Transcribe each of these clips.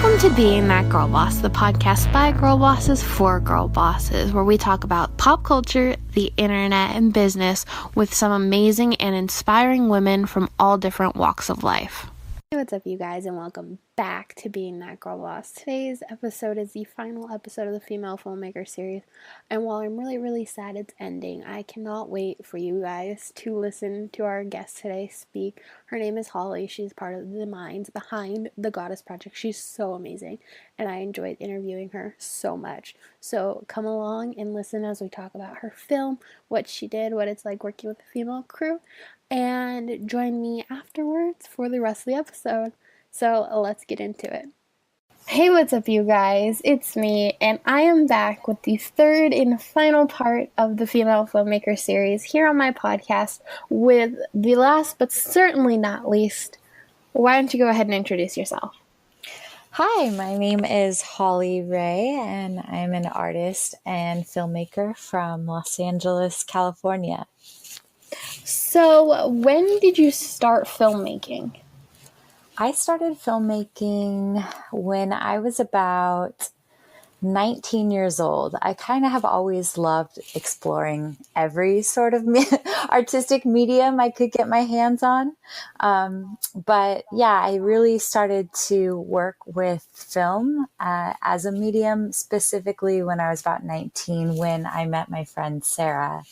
Welcome to Being That Girl Boss, the podcast by girl bosses for girl bosses, where we talk about pop culture, the internet, and business with some amazing and inspiring women from all different walks of life. Hey, what's up, you guys, and welcome back to Being That Girl Boss. Today's episode is the final episode of the Female Filmmaker series, and while I'm really sad it's ending, I cannot wait for you guys to listen to our guest today speak. Her name is Holli. She's part of the minds behind the Goddess Project. She's so amazing, and I enjoyed interviewing her so much. So come along and listen as we talk about her film, what she did, what it's like working with a female crew, and join me afterwards for the rest of the episode. So let's get into it. Hey, what's up, you guys? It's me, and I am back with the third and final part of the Female Filmmaker series here on my podcast with the last but certainly not least. Why don't you go ahead and introduce yourself? Hi, my name is Holli Rae, and I'm an artist and filmmaker from Los Angeles, California. So, when did you start filmmaking? I started filmmaking when I was about 19 years old. I kind of have always loved exploring every sort of artistic medium I could get my hands on. But yeah, I really started to work with film as a medium, specifically when I was about 19, when I met my friend Sarah,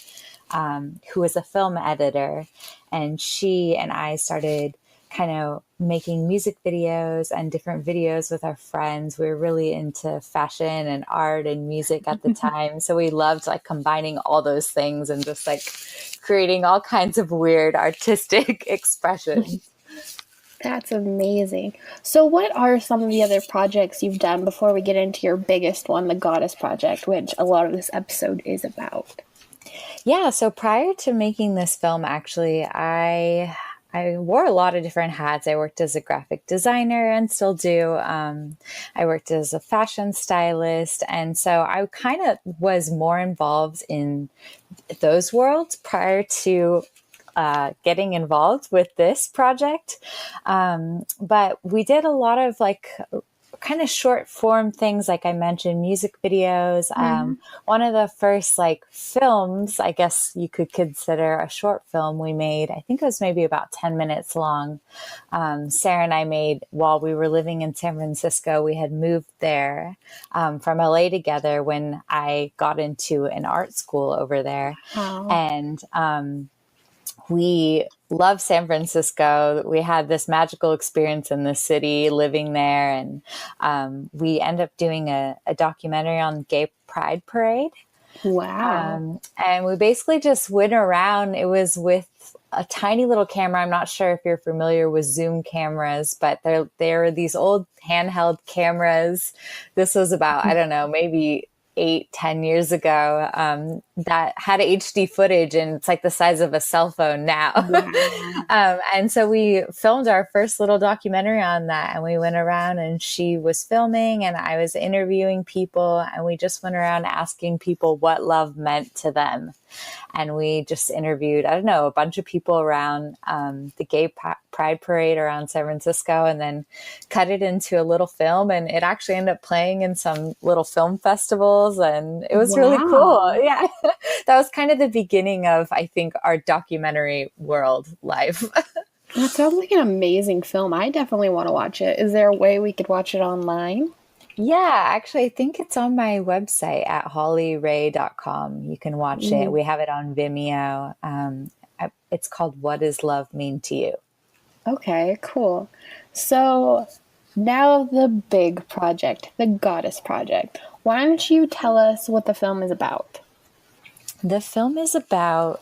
who was a film editor, and she and I started kind of making music videos and different videos with our friends. We were really into fashion and art and music at the time. So we loved like combining all those things and just like creating all kinds of weird artistic expressions. That's amazing. So what are some of the other projects you've done before we get into your biggest one, the Goddess Project, which a lot of this episode is about? Yeah, so prior to making this film, actually, I wore a lot of different hats. I worked as a graphic designer and still do. I worked as a fashion stylist. And so I kind of was more involved in those worlds prior to getting involved with this project. But we did a lot of like kind of short form things, like I mentioned, music videos. One of the first like films, I guess you could consider a short film we made, I think it was maybe about 10 minutes long. Sarah and I made while we were living in San Francisco. We had moved there from LA together when I got into an art school over there. Wow. And we love San Francisco. We had this magical experience in the city living there. And we ended up doing a documentary on Gay Pride Parade. Wow. And we basically just went around. It was with a tiny little camera. I'm not sure if you're familiar with Zoom cameras, but they're these old handheld cameras. This was about, I don't know, maybe 8-10 years ago, that had HD footage, and it's like the size of a cell phone now. Wow. And so we filmed our first little documentary on that, and we went around, and she was filming and I was interviewing people, and we just went around asking people what love meant to them. And we just interviewed, I don't know, a bunch of people around the Gay Pride Parade around San Francisco, and then cut it into a little film. And it actually ended up playing in some little film festivals, and it was really cool. Yeah, that was kind of the beginning of, I think, our documentary world life. That sounds like an amazing film. I definitely want to watch it. Is there a way we could watch it online? Yeah, actually, I think it's on my website at hollirae.com. You can watch it. We have it on Vimeo. It's called What Does Love Mean to You? Okay, cool. So now the big project, the Goddess Project. Why don't you tell us what the film is about? The film is about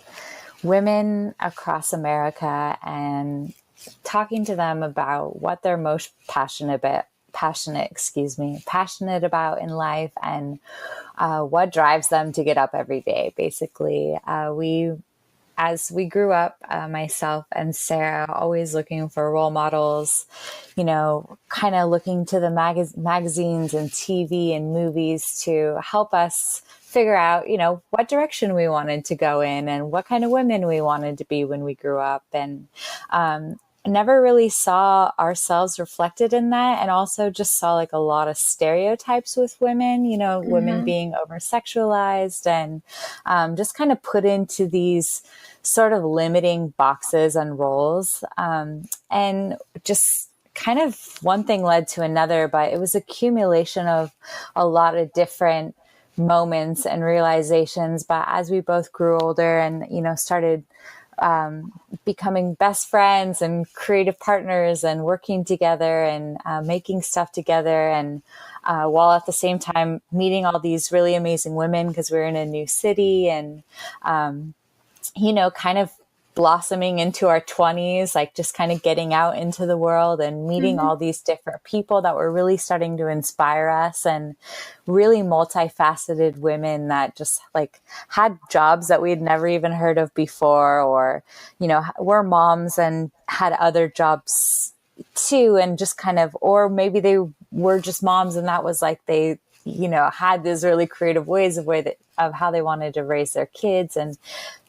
women across America and talking to them about what they're most passionate about in life, and what drives them to get up every day. Basically, as we grew up, myself and Sarah, always looking for role models, kind of looking to the magazines and TV and movies to help us figure out, what direction we wanted to go in and what kind of women we wanted to be when we grew up. And never really saw ourselves reflected in that, and also just saw like a lot of stereotypes with women, women being over sexualized and just kind of put into these sort of limiting boxes and roles. And just kind of one thing led to another, but it was accumulation of a lot of different moments and realizations. But as we both grew older and, started becoming best friends and creative partners and working together and making stuff together, and while at the same time meeting all these really amazing women because we're in a new city, and kind of blossoming into our 20s, like just kind of getting out into the world and meeting all these different people that were really starting to inspire us, and really multifaceted women that just like had jobs that we had never even heard of before, or, were moms and had other jobs too. And just kind of, or maybe they were just moms and that was like, they, had these really creative ways of how they wanted to raise their kids. And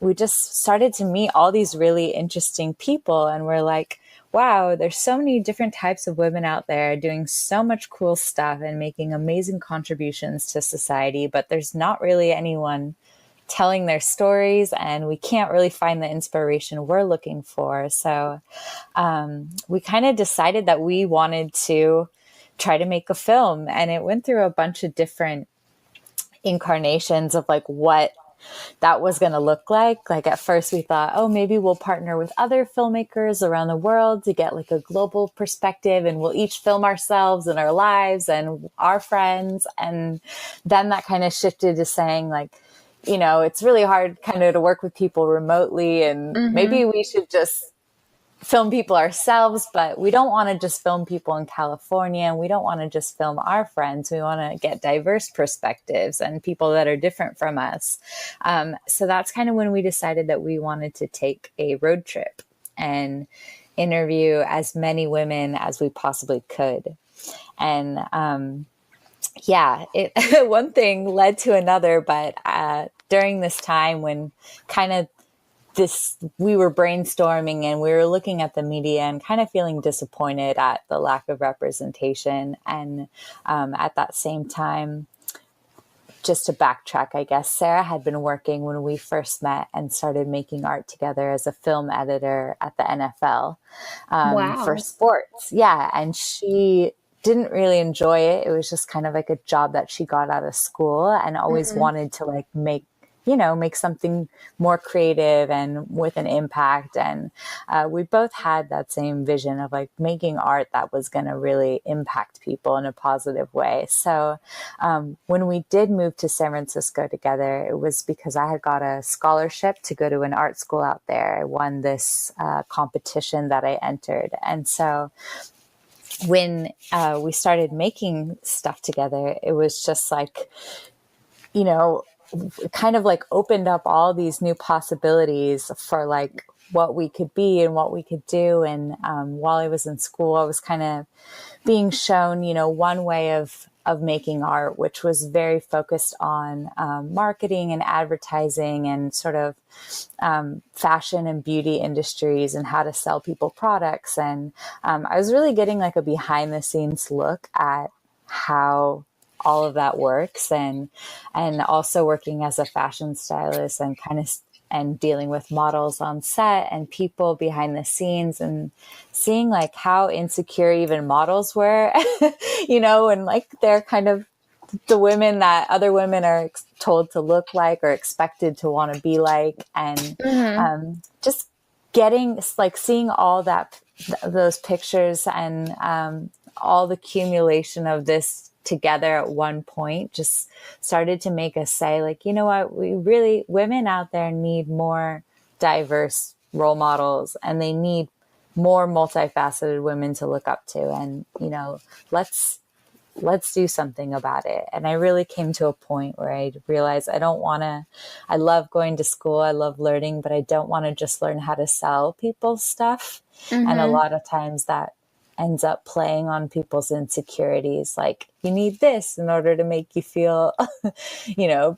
we just started to meet all these really interesting people. And we're like, wow, there's so many different types of women out there doing so much cool stuff and making amazing contributions to society, but there's not really anyone telling their stories, and we can't really find the inspiration we're looking for. So we kind of decided that we wanted to try to make a film, and it went through a bunch of different incarnations of like what that was going to look like. Like at first we thought, oh, maybe we'll partner with other filmmakers around the world to get like a global perspective, and we'll each film ourselves and our lives and our friends. And then that kind of shifted to saying like, it's really hard kind of to work with people remotely, and maybe we should just film people ourselves, but we don't want to just film people in California, and we don't want to just film our friends. We want to get diverse perspectives and people that are different from us. So that's kind of when we decided that we wanted to take a road trip and interview as many women as we possibly could. And one thing led to another, but during this time when kind of we were brainstorming and we were looking at the media and kind of feeling disappointed at the lack of representation. And at that same time, just to backtrack, I guess, Sarah had been working when we first met and started making art together as a film editor at the NFL for sports. Yeah. And she didn't really enjoy it. It was just kind of like a job that she got out of school, and always wanted to like make something more creative and with an impact. And we both had that same vision of like making art that was going to really impact people in a positive way. So when we did move to San Francisco together, it was because I had got a scholarship to go to an art school out there. I won this competition that I entered. And so when we started making stuff together, it was just like, kind of like opened up all these new possibilities for like what we could be and what we could do. And while I was in school, I was kind of being shown, one way of making art, which was very focused on marketing and advertising and sort of fashion and beauty industries and how to sell people products. And I was really getting like a behind the scenes look at how all of that works, and also working as a fashion stylist and and dealing with models on set and people behind the scenes, and seeing like how insecure even models were, and like they're kind of the women that other women are told to look like or expected to want to be like. And just getting like seeing all those pictures and all the accumulation of this together at one point just started to make us say like, what, women out there need more diverse role models, and they need more multifaceted women to look up to. And, let's do something about it. And I really came to a point where I realized I love going to school. I love learning, but I don't want to just learn how to sell people stuff. And a lot of times that ends up playing on people's insecurities. Like, you need this in order to make you feel,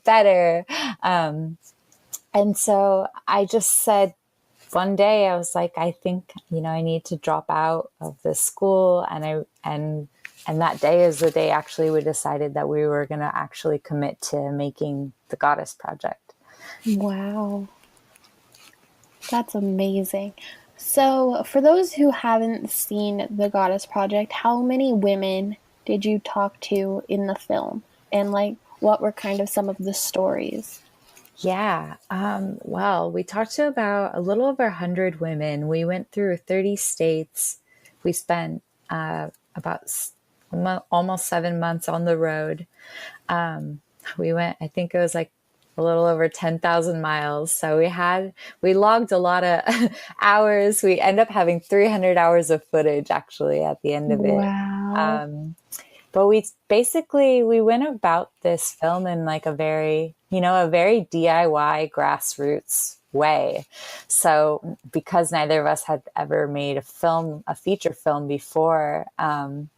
better. And so I just said, one day I was like, I think, I need to drop out of this school. And that day is the day actually we decided that we were going to actually commit to making the Goddess Project. Wow. That's amazing. So, for those who haven't seen the Goddess Project, how many women did you talk to in the film? And like, what were kind of some of the stories? Yeah. Well, we talked to about a little over 100 women. We went through 30 states. We spent almost 7 months on the road. We went, I think it was like a little over 10,000 miles. So we logged a lot of hours. We end up having 300 hours of footage actually at the end of it. Wow. But we went about this film in like a very DIY grassroots way. So because neither of us had ever made a feature film before, well,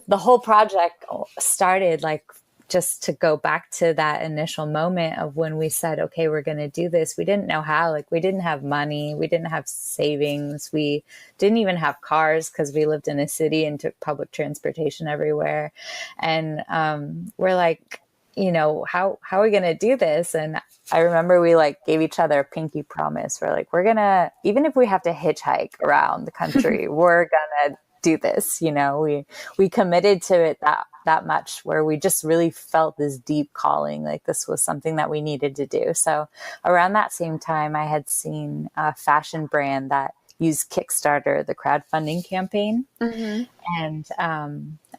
the whole project started like, just to go back to that initial moment of when we said, okay, we're going to do this. We didn't know how, like we didn't have money. We didn't have savings. We didn't even have cars because we lived in a city and took public transportation everywhere. And we're like, how are we going to do this? And I remember we like gave each other a pinky promise. We're like, even if we have to hitchhike around the country, we're going to do this. We committed to it that much, where we just really felt this deep calling, like this was something that we needed to do. So around that same time, I had seen a fashion brand that used Kickstarter, the crowdfunding campaign. Mm-hmm. And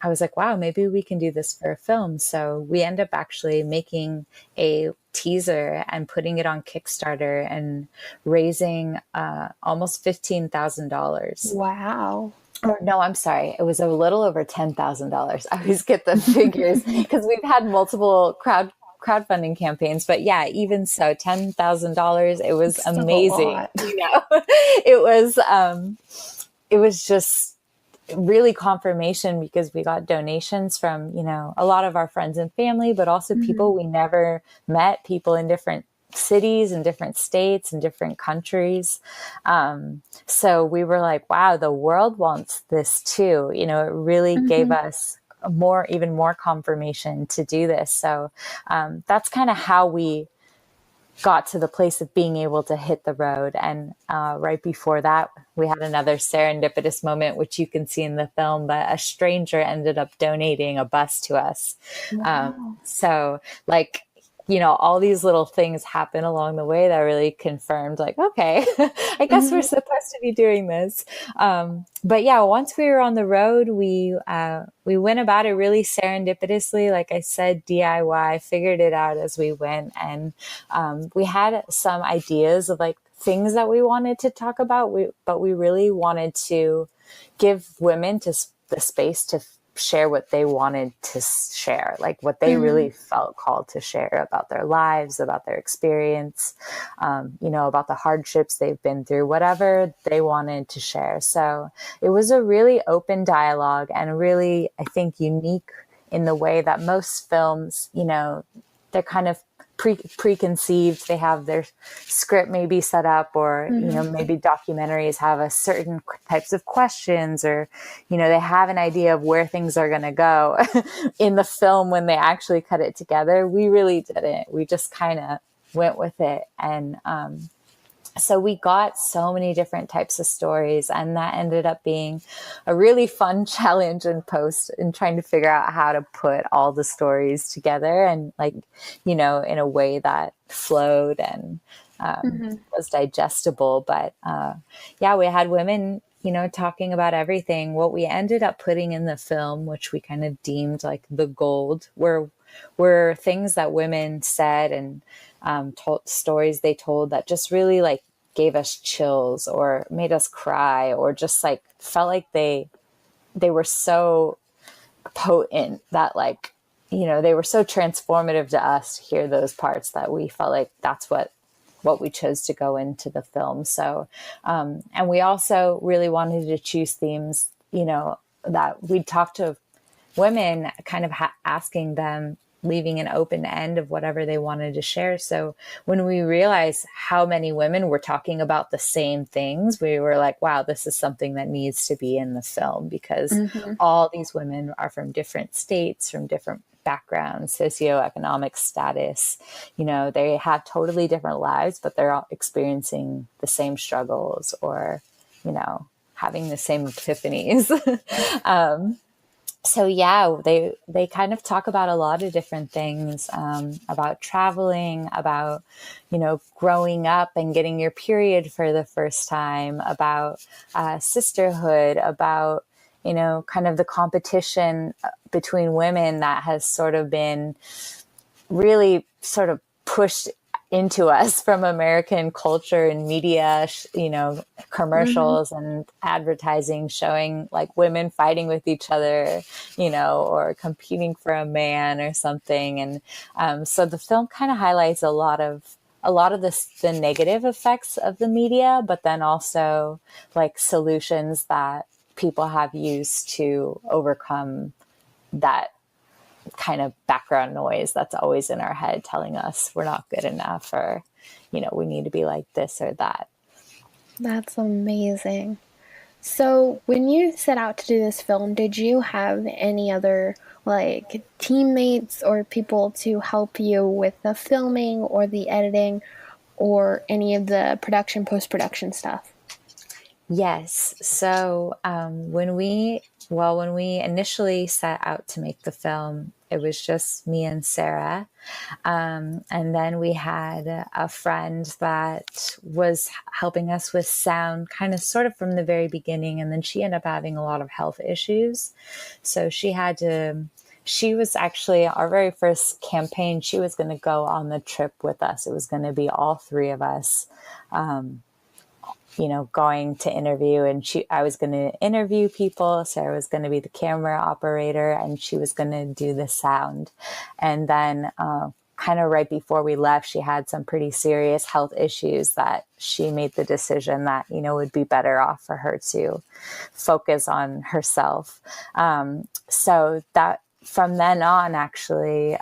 I was like, wow, maybe we can do this for a film. So we end up actually making a teaser and putting it on Kickstarter and raising almost $15,000. Wow. Or no, I'm sorry. It was a little over $10,000. I always get the figures because we've had multiple crowdfunding campaigns, but yeah, even so, $10,000. It was Still amazing. It was just really confirmation, because we got donations from, a lot of our friends and family, but also people we never met, people in different cities and different states and different countries. So we were like, wow, the world wants this too. It really gave us even more confirmation to do this. So that's kind of how we got to the place of being able to hit the road. And right before that, we had another serendipitous moment, which you can see in the film, but a stranger ended up donating a bus to us. Wow. So like, all these little things happen along the way that really confirmed, like, okay, I guess we're supposed to be doing this. But yeah, once we were on the road, we went about it really serendipitously. Like I said, DIY, figured it out as we went. And we had some ideas of like things that we wanted to talk about, but we really wanted to give women the space to share what they wanted to share, like what they really felt called to share about their lives, about their experience, about the hardships they've been through, whatever they wanted to share. So it was a really open dialogue, and really, I think, unique in the way that most films, they're kind of preconceived. They have their script maybe set up, or maybe documentaries have a certain types of questions, or they have an idea of where things are going to go. In the film, when they actually cut it together, we really didn't. We just kind of went with it. And so we got so many different types of stories, and that ended up being a really fun challenge in post, in trying to figure out how to put all the stories together and in a way that flowed and was digestible. But yeah, we had women, talking about everything. What we ended up putting in the film, which we kind of deemed like the gold, were things that women said and told stories they told that just really like gave us chills or made us cry, or just like felt like they were so potent that they were so transformative to us to hear those parts, that we felt like that's what we chose to go into the film. So and we also really wanted to choose themes, that we'd talk to women, kind of asking them, leaving an open end of whatever they wanted to share. So when we realized how many women were talking about the same things, we were like, wow, this is something that needs to be in the film, because all these women are from different states, from different backgrounds, socioeconomic status. You know, they have totally different lives, but they're all experiencing the same struggles, or, you know, having the same epiphanies. So yeah, they kind of talk about a lot of different things, about traveling, about, you know, growing up and getting your period for the first time, about sisterhood, about, you know, kind of the competition between women that has sort of been really sort of pushed into us from American culture and media, you know, commercials and advertising showing like women fighting with each other, you know, or competing for a man or something. And so the film kind of highlights a lot of the negative effects of the media, but then also like solutions that people have used to overcome that kind of background noise that's always in our head telling us we're not good enough, or, you know, we need to be like this or that. That's amazing. So when you set out to do this film, did you have any other like teammates or people to help you with the filming or the editing or any of the production, post-production stuff? Yes. So when we initially set out to make the film, it was just me and Sarah. And then we had a friend that was helping us with sound kind of sort of from the very beginning. And then she ended up having a lot of health issues. So she was actually our very first campaign. She was going to go on the trip with us. It was going to be all three of us, you know, going to interview, and I was going to interview people. Sarah was going to be the camera operator, and she was going to do the sound. And then, kind of right before we left, she had some pretty serious health issues that she made the decision that, you know, it would be better off for her to focus on herself. So that from then on, actually,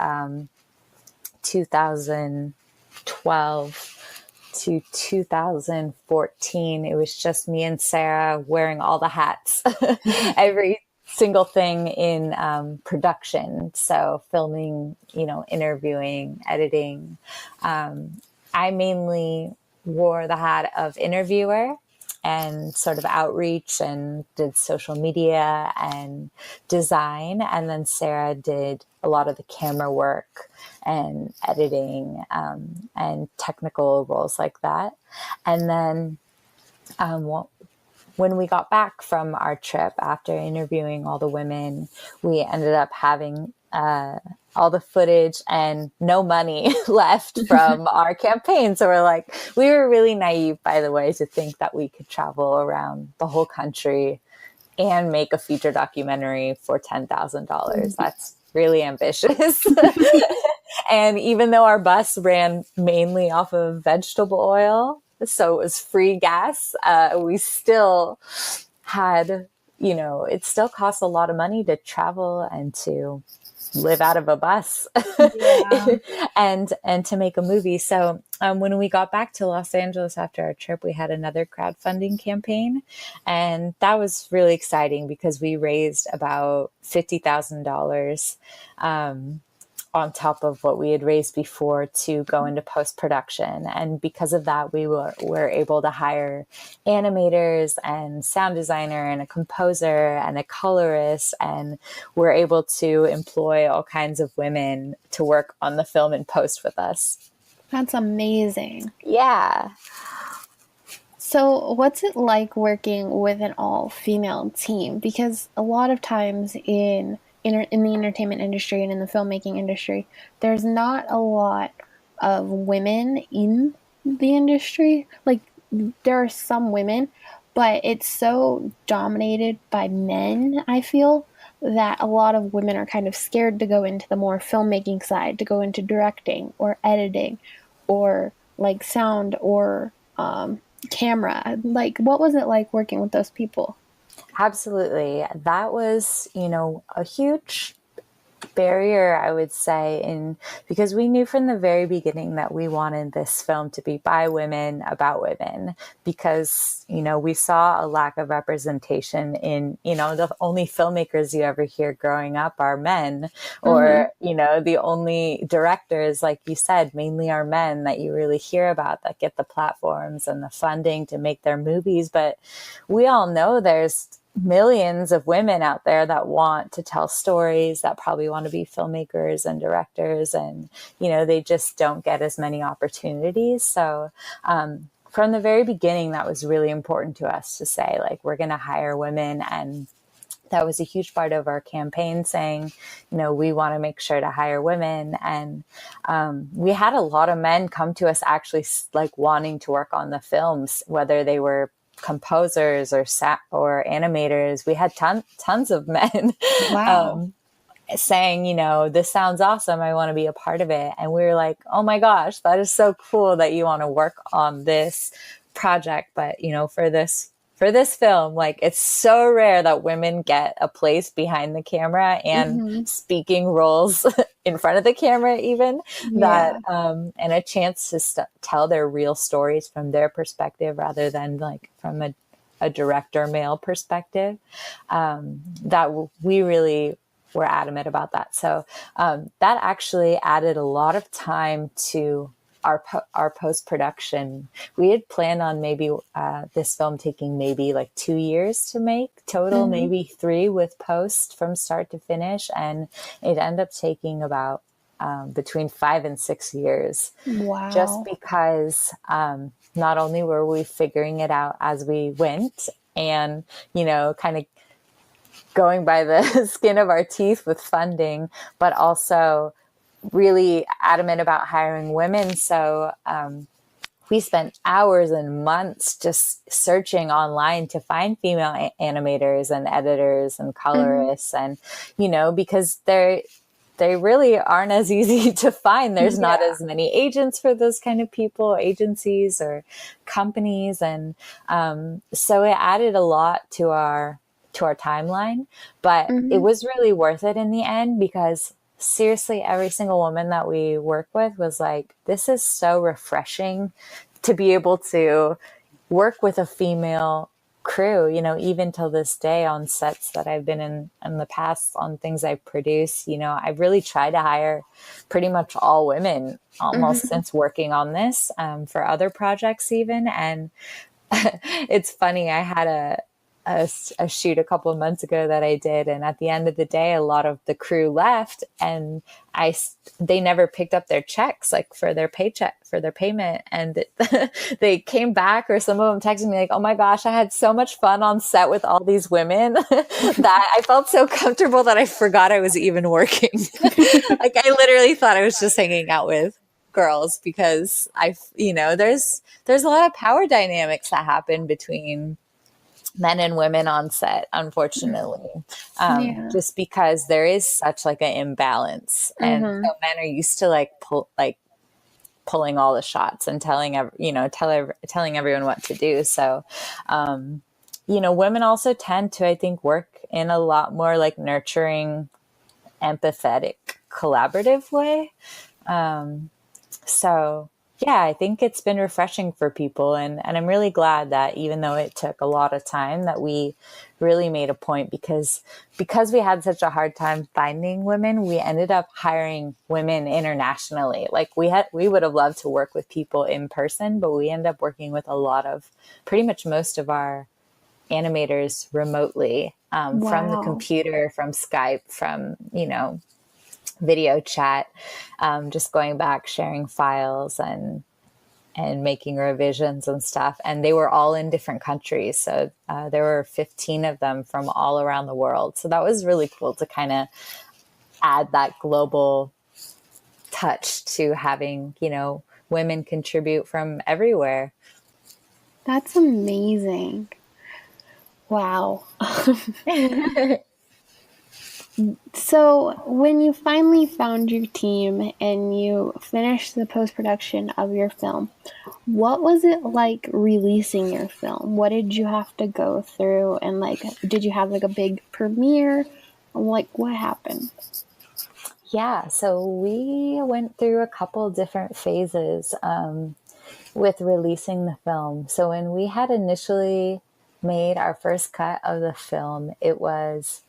2012 to 2014, it was just me and Sarah wearing all the hats, every single thing in production. So filming, you know, interviewing, editing. I mainly wore the hat of interviewer and sort of outreach, and did social media and design. And then Sarah did a lot of the camera work and editing, and technical roles like that. And then when we got back from our trip, after interviewing all the women, we ended up having all the footage and no money left from our campaign. So we were really naive, by the way, to think that we could travel around the whole country and make a feature documentary for $10,000. That's really ambitious. And even though our bus ran mainly off of vegetable oil, so it was free gas, we still had, you know, it still costs a lot of money to travel and to live out of a bus. Yeah. and to make a movie. So when we got back to Los Angeles after our trip, we had another crowdfunding campaign, and that was really exciting because we raised about $50,000 on top of what we had raised before to go into post-production. And because of that, we were able to hire animators and sound designer and a composer and a colorist, and we're able to employ all kinds of women to work on the film in post with us. That's amazing. Yeah. So what's it like working with an all-female team? Because a lot of times in the entertainment industry and in the filmmaking industry, there's not a lot of women in the industry. Like, there are some women, but it's so dominated by men, I feel, that a lot of women are kind of scared to go into the more filmmaking side, to go into directing or editing or like sound or camera. Like, what was it like working with those people? Absolutely. That was, you know, a huge barrier, I would say, because we knew from the very beginning that we wanted this film to be by women, about women, because, we saw a lack of representation in, the only filmmakers you ever hear growing up are men, or, the only directors, like you said, mainly are men that you really hear about that get the platforms and the funding to make their movies. But we all know there's millions of women out there that want to tell stories, that probably want to be filmmakers and directors, and they just don't get as many opportunities. So from the very beginning, that was really important to us to say, like, we're going to hire women. And that was a huge part of our campaign, saying, we want to make sure to hire women. And we had a lot of men come to us actually like wanting to work on the films, whether they were composers or animators. We had tons of men. Wow. Saying, this sounds awesome, I want to be a part of it. And we were like, oh my gosh, that is so cool that you want to work on this project. But, for this film, like, it's so rare that women get a place behind the camera and speaking roles in front of the camera, even that, and a chance to tell their real stories from their perspective rather than like from a director male perspective. That we really were adamant about that. So that actually added a lot of time to our post-production. We had planned on maybe this film taking maybe like 2 years to make total, maybe 3 with post from start to finish. And it ended up taking about between 5 and 6 years. Wow. Just because not only were we figuring it out as we went and, kind of going by the skin of our teeth with funding, but also really adamant about hiring women. So we spent hours and months just searching online to find female animators and editors and colorists. And, because they really aren't as easy to find. There's not as many agents for those kind of people, agencies or companies. And so it added a lot to our timeline, but it was really worth it in the end, because seriously, every single woman that we work with was like, this is so refreshing to be able to work with a female crew, even till this day on sets that I've been in the past on things I produce. I've really tried to hire pretty much all women almost since working on this for other projects even. And it's funny, I had a shoot a couple of months ago that I did, and at the end of the day, a lot of the crew left, and they never picked up their checks, like for their payment, and they came back, or some of them texted me like, oh my gosh, I had so much fun on set with all these women that I felt so comfortable that I forgot I was even working. Like, I literally thought I was just hanging out with girls, because there's a lot of power dynamics that happen between men and women on set, unfortunately, just because there is such like an imbalance, and so men are used to pulling all the shots and telling everyone what to do. So, women also tend to, I think, work in a lot more like nurturing, empathetic, collaborative way. So yeah, I think it's been refreshing for people. And I'm really glad that even though it took a lot of time, that we really made a point, because we had such a hard time finding women, we ended up hiring women internationally. Like we would have loved to work with people in person, but we ended up working with pretty much most of our animators remotely, from the computer, from Skype, from, video chat, just going back, sharing files and making revisions and stuff. And they were all in different countries. So there were 15 of them from all around the world. So that was really cool to kind of add that global touch to having, women contribute from everywhere. That's amazing. Wow. So when you finally found your team and you finished the post-production of your film, what was it like releasing your film? What did you have to go through? And did you have a big premiere? What happened? Yeah, so we went through a couple different phases with releasing the film. So when we had initially made our first cut of the film, it was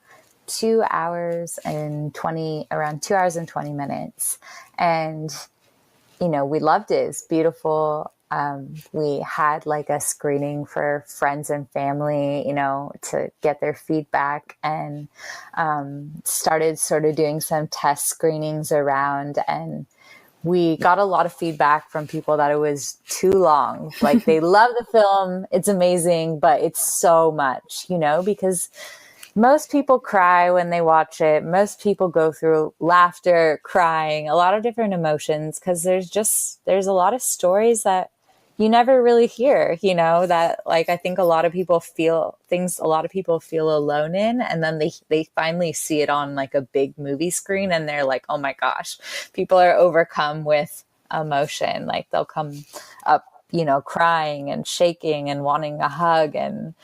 2 hours and 20, around 2 hours and 20 minutes. And, you know, we loved it. It's beautiful. We had like a screening for friends and family, you know, to get their feedback, and started sort of doing some test screenings around, and we got a lot of feedback from people that it was too long. Like, they love the film, it's amazing, but it's so much, you know, because most people cry when they watch it. Most people go through laughter, crying, a lot of different emotions, because there's a lot of stories that you never really hear, you know, that like I think a lot of people feel things a lot of people feel alone in, and then they finally see it on like a big movie screen and they're like, oh my gosh, people are overcome with emotion. Like, they'll come up, you know, crying and shaking and wanting a hug, and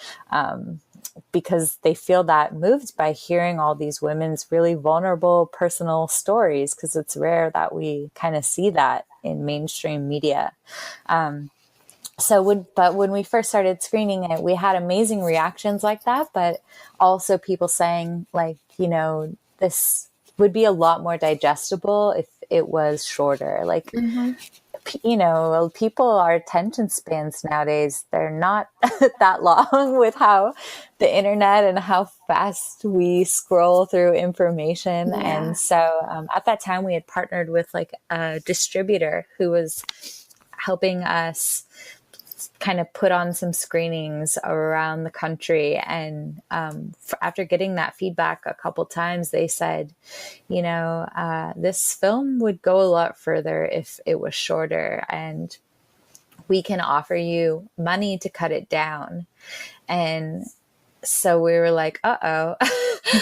because they feel that moved by hearing all these women's really vulnerable personal stories, because it's rare that we kind of see that in mainstream media. But when we first started screening it, we had amazing reactions like that, but also people saying like, you know, this would be a lot more digestible if it was shorter. Like, you know, our attention spans nowadays, they're not that long with how the internet and how fast we scroll through information. Yeah. And so at that time we had partnered with like a distributor who was helping us kind of put on some screenings around the country. And after getting that feedback a couple times, they said, you know, this film would go a lot further if it was shorter, and we can offer you money to cut it down. And so we were like, uh-oh,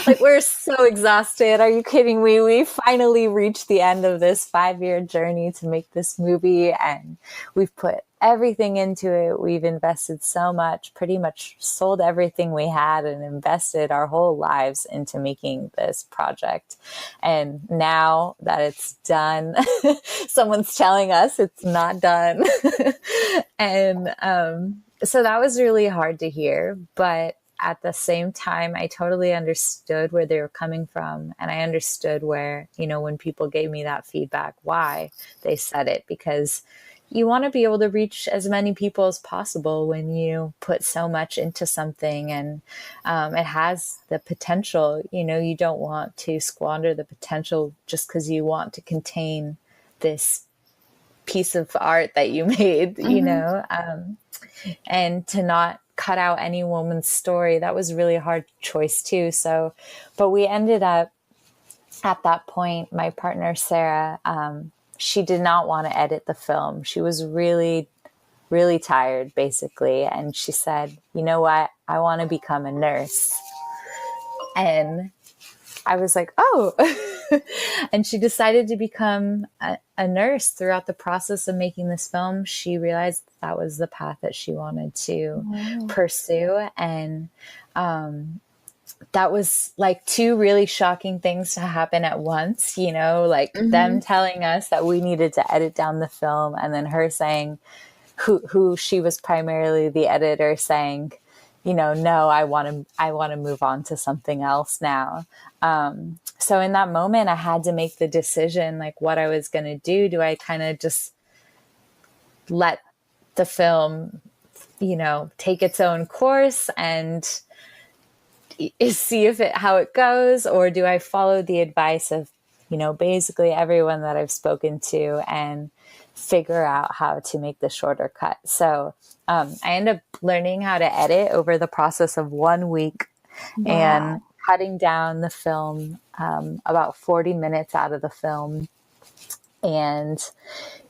like, we're so exhausted. Are you kidding me? We finally reached the end of this 5-year journey to make this movie, and we've put everything into it. We've invested so much, pretty much sold everything we had and invested our whole lives into making this project. And now that it's done, someone's telling us it's not done. And so that was really hard to hear, but at the same time, I totally understood where they were coming from. And I understood where, you know, when people gave me that feedback, why they said it, because you want to be able to reach as many people as possible when you put so much into something, and it has the potential. You know, you don't want to squander the potential just because you want to contain this piece of art that you made, you know, and to not cut out any woman's story. That was really a hard choice too. So, but we ended up at that point, my partner, Sarah, she did not want to edit the film. She was really, really tired, basically. And she said, you know what? I want to become a nurse. And I was like, oh, and she decided to become a nurse. Throughout the process of making this film, she realized that was the path that she wanted to pursue. And that was like two really shocking things to happen at once, you know, like them telling us that we needed to edit down the film, and then her saying, who she was primarily the editor, saying, you know, no, I want to move on to something else now. So in that moment, I had to make the decision, like, what I was going to do. Do I kind of just let the film, you know, take its own course and see how it goes? Or do I follow the advice of, you know, basically everyone that I've spoken to and figure out how to make the shorter cut? So I ended up learning how to edit over the process of 1 week. Wow. And cutting down the film, about 40 minutes out of the film. And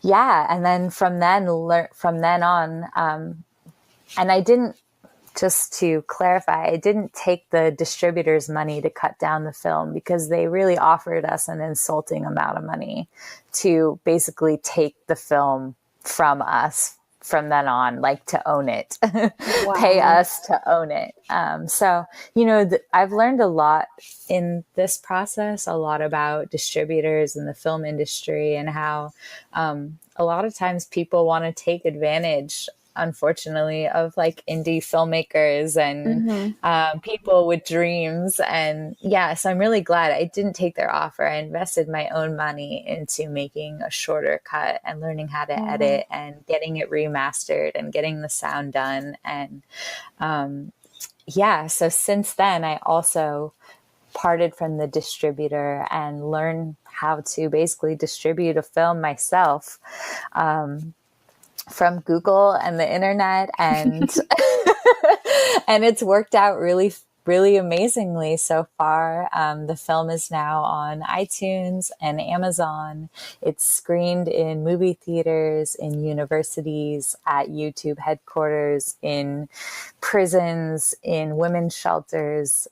yeah, and then from then on, and I didn't, just to clarify, I didn't take the distributor's money to cut down the film, because they really offered us an insulting amount of money to basically take the film from us from then on, like to own it, pay Wow. us to own it. So, I've learned a lot in this process, a lot about distributors and the film industry, and how a lot of times people want to take advantage, unfortunately, of like indie filmmakers and Mm-hmm. people with dreams. And yeah, so I'm really glad I didn't take their offer. I invested my own money into making a shorter cut and learning how to Wow. edit and getting it remastered and getting the sound done. And yeah, so since then, I also parted from the distributor and learned how to basically distribute a film myself, from Google and the internet, and and it's worked out really, really amazingly so far. The film is now on iTunes and Amazon. It's screened in movie theaters, in universities, at YouTube headquarters, in prisons, in women's shelters,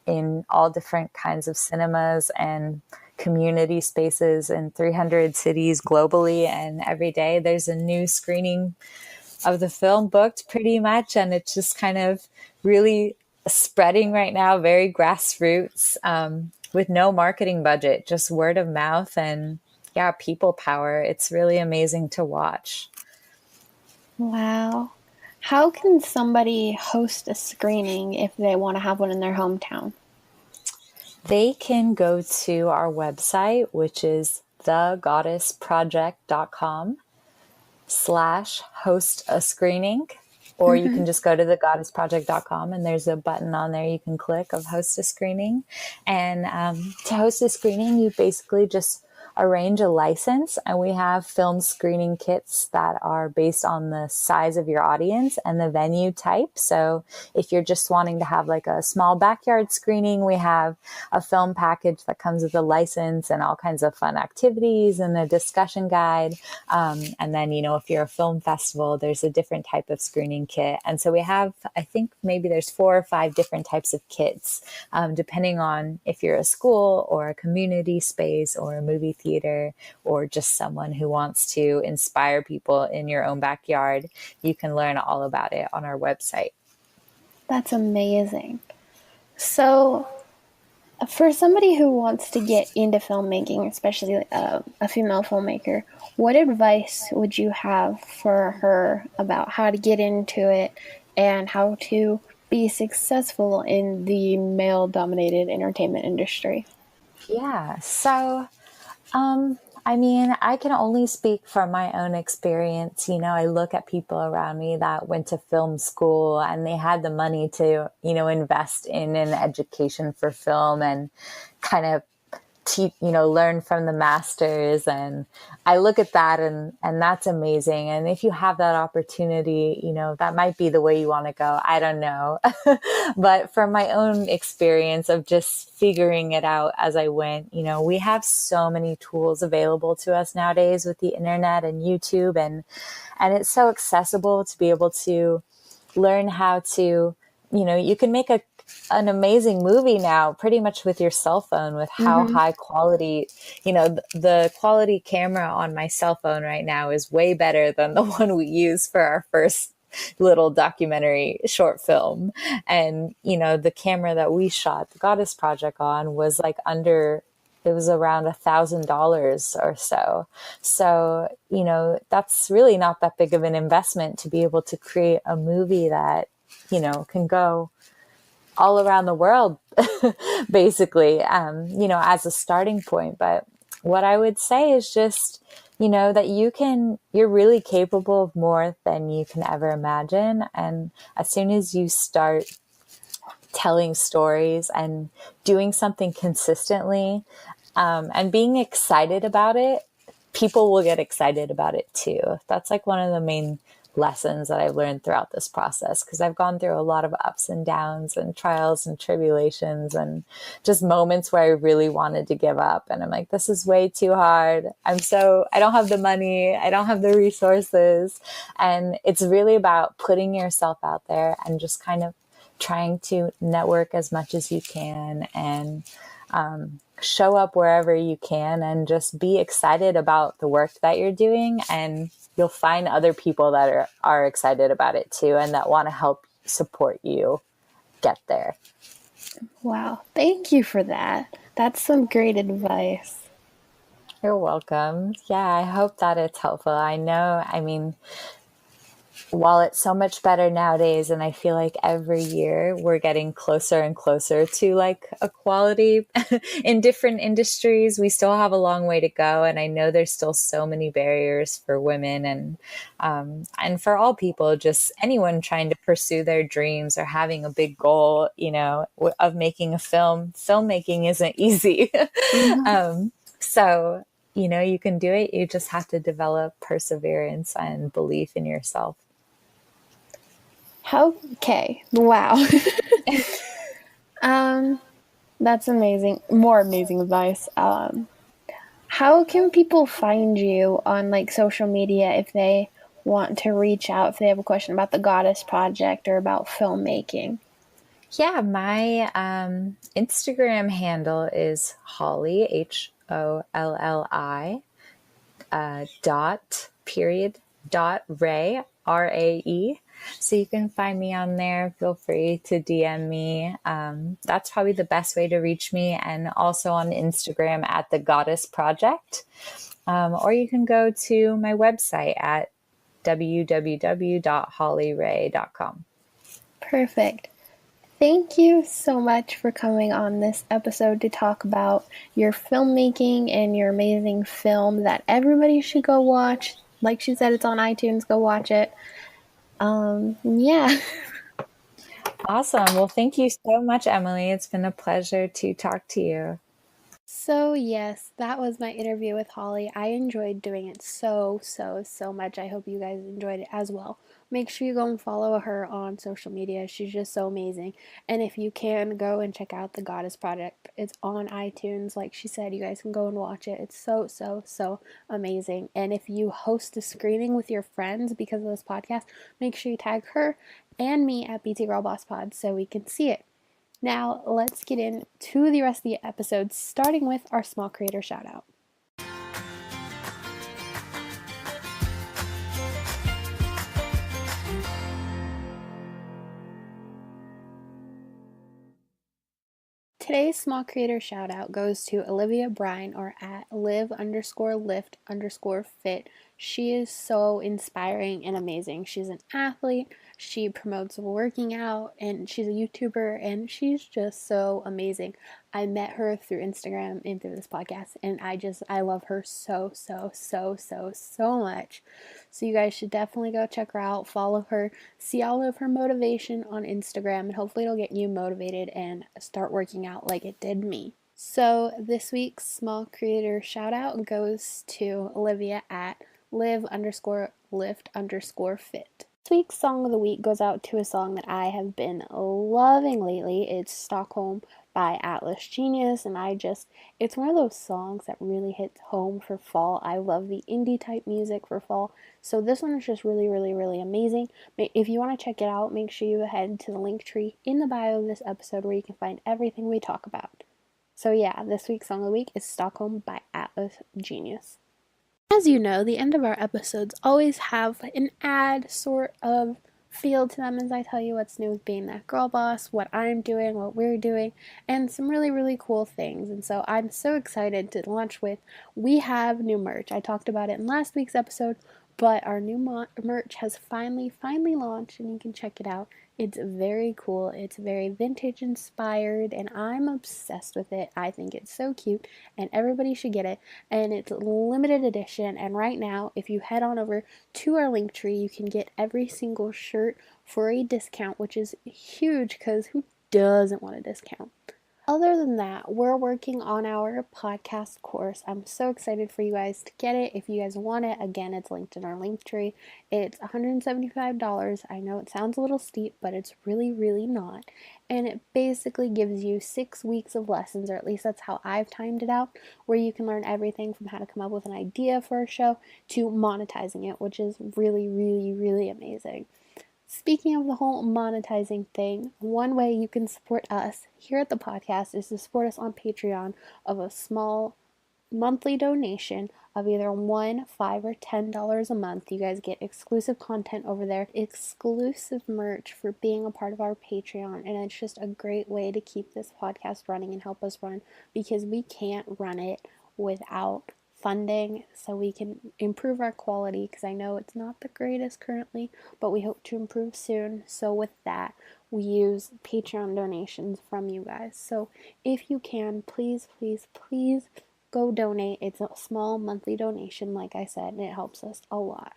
in all different kinds of cinemas and community spaces in 300 cities globally. And every day there's a new screening of the film booked, pretty much. And it's just kind of really spreading right now, very grassroots, with no marketing budget, just word of mouth and yeah, people power. It's really amazing to watch. Wow. How can somebody host a screening if they want to have one in their hometown? They can go to our website, which is thegoddessproject.com/host a screening, or you Mm-hmm. can just go to thegoddessproject.com and there's a button on there you can click of host a screening. And to host a screening, you basically just arrange a license, and we have film screening kits that are based on the size of your audience and the venue type. So if you're just wanting to have like a small backyard screening, we have a film package that comes with a license and all kinds of fun activities and a discussion guide. And then, if you're a film festival, there's a different type of screening kit. And so we have, I think maybe there's 4 or 5 different types of kits, depending on if you're a school or a community space or a movie theater or just someone who wants to inspire people in your own backyard. You can learn all about it on our website. That's amazing. So, for somebody who wants to get into filmmaking, especially a female filmmaker, what advice would you have for her about how to get into it and how to be successful in the male-dominated entertainment industry? Yeah. So, I can only speak from my own experience. I look at people around me that went to film school and they had the money to, invest in an education for film and kind of learn from the masters. And I look at that and that's amazing. And if you have that opportunity, that might be the way you want to go. I don't know. But from my own experience of just figuring it out as I went, we have so many tools available to us nowadays with the internet and YouTube, and it's so accessible to be able to learn how to, you can make an amazing movie now pretty much with your cell phone, with how Mm-hmm. high quality, the quality camera on my cell phone right now is way better than the one we used for our first little documentary short film. And, the camera that we shot the Goddess Project on was like it was around $1,000 or so. So, that's really not that big of an investment to be able to create a movie that, can go all around the world, basically, as a starting point. But what I would say is just, that you're really capable of more than you can ever imagine. And as soon as you start telling stories and doing something consistently, and being excited about it, people will get excited about it too. That's like one of the main lessons that I've learned throughout this process, because I've gone through a lot of ups and downs and trials and tribulations and just moments where I really wanted to give up. And I'm like, this is way too hard. I don't have the money. I don't have the resources. And it's really about putting yourself out there and just kind of trying to network as much as you can and show up wherever you can and just be excited about the work that you're doing and you'll find other people that are excited about it too, and that want to help support you get there. Wow. Thank you for that. That's some great advice. You're welcome. Yeah, I hope that it's helpful. I know, I mean, while it's so much better nowadays, and I feel like every year we're getting closer and closer to like equality in different industries, we still have a long way to go. And I know there's still so many barriers for women and for all people, just anyone trying to pursue their dreams or having a big goal, you know, of making a film. Filmmaking isn't easy. Mm-hmm. So, you know, you can do it. You just have to develop perseverance and belief in yourself. Okay. Wow. That's amazing. More amazing advice. How can people find you on like social media if they want to reach out, if they have a question about the Goddess Project or about filmmaking? Yeah, my Instagram handle is Holli, Holli, dot Rae, Rae. So you can find me on there. Feel free to DM me. That's probably the best way to reach me. And also on Instagram at The Goddess Project. Or you can go to my website at www.hollirae.com. Perfect. Thank you so much for coming on this episode to talk about your filmmaking and your amazing film that everybody should go watch. Like she said, it's on iTunes. Go watch it. Yeah. Awesome. Well, thank you so much, Emily. It's been a pleasure to talk to you. So, yes, that was my interview with Holli. I enjoyed doing it so much. I hope you guys enjoyed it as well. Make sure you go and follow her on social media. She's just so amazing. And if you can, go and check out The Goddess Project. It's on iTunes. Like she said, you guys can go and watch it. It's so amazing. And if you host a screening with your friends because of this podcast, make sure you tag her and me at BT Girl Boss Pod so we can see it. Now, let's get into the rest of the episode, starting with our small creator shout out. Today's small creator shout out goes to Olivia Bryan, or at live_lift_fit. She is so inspiring and amazing. She's an athlete, she promotes working out, and she's a YouTuber, and she's just so amazing. I met her through Instagram and through this podcast, and I love her so much. So you guys should definitely go check her out, follow her, see all of her motivation on Instagram, and hopefully it'll get you motivated and start working out like it did me. So this week's small creator shout out goes to Olivia at live_lift_fit. This week's song of the week goes out to a song that I have been loving lately. It's Stockholm by Atlas Genius, and it's one of those songs that really hits home for fall. I love the indie type music for fall, so this one is just really amazing. If you want to check it out, make sure you head to the link tree in the bio of this episode where you can find everything we talk about. So yeah, this week's song of the week is Stockholm by Atlas Genius. As you know, the end of our episodes always have an ad sort of feel to them as I tell you what's new with being that girl boss, what I'm doing, what we're doing, and some really cool things. And so I'm so excited to launch with, we have new merch. I talked about it in last week's episode, but our new merch has finally launched, and you can check it out. It's very cool. It's very vintage inspired, and I'm obsessed with it. I think it's so cute, and everybody should get it. And it's limited edition. And right now, if you head on over to our link tree, you can get every single shirt for a discount, which is huge because who doesn't want a discount? Other than that, we're working on our podcast course. I'm so excited for you guys to get it. If you guys want it, again, it's linked in our link tree. It's $175. I know it sounds a little steep, but it's really not. And it basically gives you 6 weeks of lessons, or at least that's how I've timed it out, where you can learn everything from how to come up with an idea for a show to monetizing it, which is really amazing. Speaking of the whole monetizing thing, one way you can support us here at the podcast is to support us on Patreon of a small monthly donation of either $1, $5, or $10 a month. You guys get exclusive content over there, exclusive merch for being a part of our Patreon, and it's just a great way to keep this podcast running and help us run, because we can't run it without funding, so we can improve our quality, because I know it's not the greatest currently, but we hope to improve soon. So with that, we use Patreon donations from you guys. So if you can, please, please, please go donate. It's a small monthly donation, like I said, and it helps us a lot.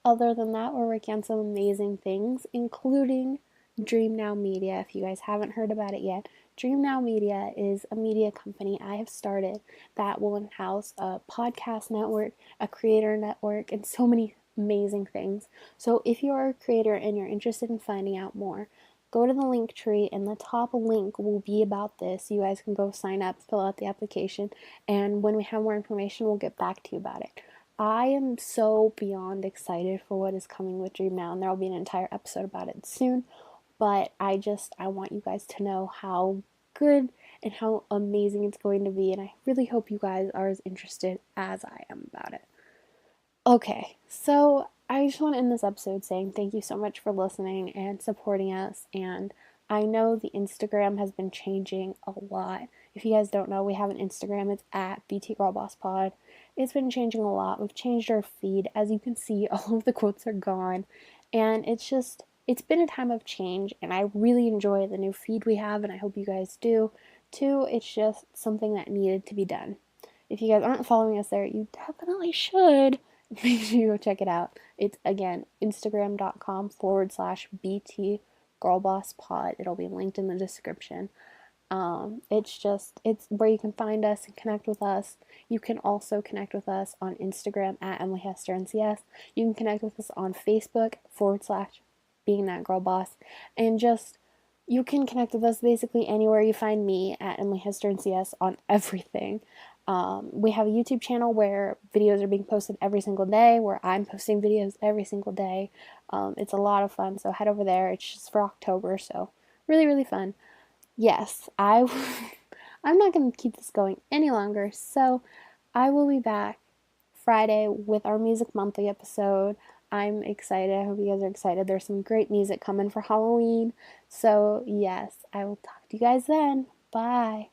Other than that, we're working on some amazing things, including Dream Now Media. If you guys haven't heard about it yet, Dream Now Media is a media company I have started that will house a podcast network, a creator network, and so many amazing things. So if you are a creator and you're interested in finding out more, go to the link tree, and the top link will be about this. You guys can go sign up, fill out the application, and when we have more information, we'll get back to you about it. I am so beyond excited for what is coming with Dream Now, and there will be an entire episode about it soon. But I want you guys to know how good and how amazing it's going to be, and I really hope you guys are as interested as I am about it. Okay, so I just want to end this episode saying thank you so much for listening and supporting us. And I know the Instagram has been changing a lot. If you guys don't know, we have an Instagram. It's at BTGirlBossPod. It's been changing a lot. We've changed our feed. As you can see, all of the quotes are gone. And it's been a time of change. And I really enjoy the new feed we have. And I hope you guys do too. It's just something that needed to be done. If you guys aren't following us there, you definitely should. Make sure you go check it out. It's, again, Instagram.com/BT GirlBossPod. It'll be linked in the description. It's where you can find us and connect with us. You can also connect with us on Instagram at Emily Hester NCS. You can connect with us on Facebook /Being That Girl Boss. And just, you can connect with us basically anywhere you find me at Emily Hester NCS on everything. We have a YouTube channel where videos are being posted every single day, where I'm posting videos every single day. It's a lot of fun, so head over there. It's just for October, so really, really fun. Yes, I'm not going to keep this going any longer, so I will be back Friday with our Music Monthly episode. I'm excited. I hope you guys are excited. There's some great music coming for Halloween. So, yes, I will talk to you guys then. Bye.